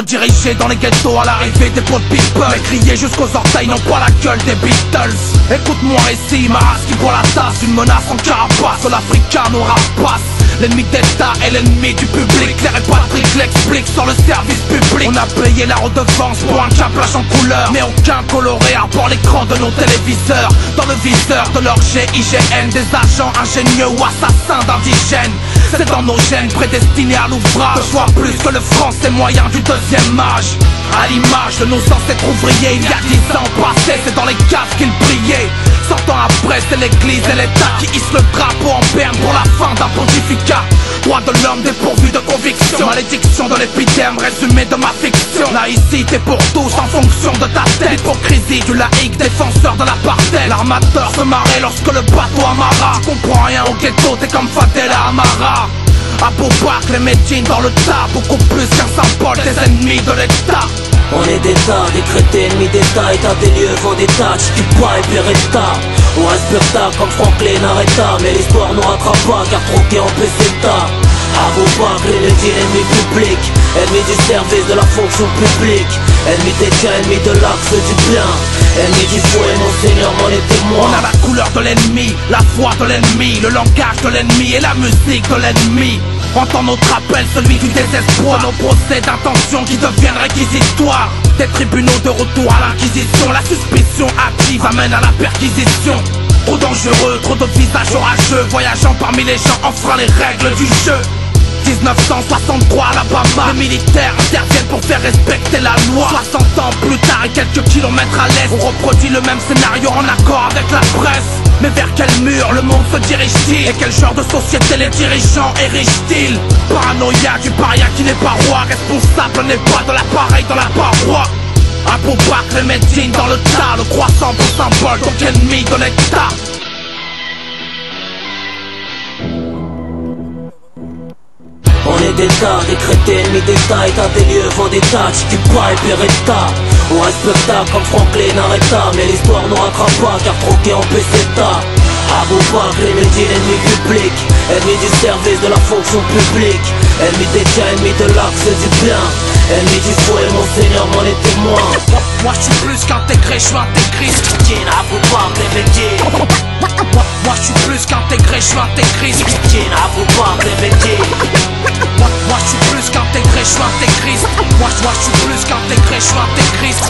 dirigés dans les ghettos à l'arrivée des pots de people. Mais crier jusqu'aux orteils n'ont pas la gueule des Beatles. Écoute mon récit, ma race qui boit la tasse. Une menace en carapace, l'Africain nous rapace. L'ennemi d'État est l'ennemi du public. Les répatriques l'expliquent sur le service public. On a payé la redevance pour un cablage en couleur, mais aucun coloré à part l'écran de nos téléviseurs. Dans le viseur de leur GIGN, des agents ingénieux ou assassins d'indigènes. C'est dans nos gènes prédestinés à l'ouvrage. Deux fois plus que le français moyen du deuxième âge. À l'image de nos ancêtres ouvriers, il y a 10 ans passés, c'est dans les caves qu'ils brillaient. 100 ans après, c'est l'église et l'état qui hissent le drapeau en berne pour la fin d'un pontificat. Droit de l'homme dépourvu de conviction, malédiction de l'épiderme résumé de ma fiction. Laïcité pour tous en fonction de ta tête. Hypocrisie du laïc, défenseur de l'apartheid. L'armateur se marrait lorsque le bateau amarra. Tu comprends rien au ghetto, t'es comme Fadela Amara. À Beaubac, les médecines dans le tas, beaucoup plus qu'un Saint-Paul, des ennemis de l'État. On est d'État, décrété ennemi d'État, état des lieux, vendetta, Chiquipa et Beretta. On respecta comme Franklin Arrêta, mais l'histoire nous rattrape pas car troqué en peseta. À Beaubac, les médecines ennemis publics, ennemis du service de la fonction publique, ennemis des tiens, ennemis de l'axe du bien, ennemis du faux et mon Seigneur m'en est témoin. On a la couleur de l'ennemi, la foi de l'ennemi, le langage de l'ennemi et la musique de l'ennemi. Entend notre appel, celui du désespoir, nos procès d'intention qui deviennent réquisitoires. Des tribunaux de retour à l'inquisition, la suspicion active amène à la perquisition. Trop dangereux, trop de visages orageux, voyageant parmi les gens, enfreint les règles du jeu. 1963 à Alabama, les militaires interviennent pour faire respecter la loi. 60 ans plus tard et quelques kilomètres à l'est, on reproduit le même scénario en accord avec la presse. Mais vers quel mur le monde se dirige-t-il? Et quel genre de société les dirigeants érigent-ils? Paranoïa du paria qui n'est pas roi, responsable n'est pas de l'appareil dans la paroi. À Beaubac, les médecines dans le tas, le croissant pour symbole, donc ennemi de l'État. On est d'État, décrété ennemi d'État, état des lieux, vendetta, Chiquipa et Beretta. On respecta comme Franklin Arrêta, mais l'histoire nous rattrape pas car troqué en peseta. À Beaubac, les médecines ennemis publics, ennemis du service de la fonction publique, ennemis des tiens, ennemis de l'axe du bien, ennemis du faux et mon Seigneur m'en est témoin. Moi je suis plus qu'intégré, je suis intégriste. À Beaubac, les médecines. Moi je suis plus qu'intégré, je suis intégriste. À Beaubac, les médecines. Moi je suis plus qu'intégré, je suis intégriste. Moi je suis plus qu'intégré, je suis intégriste.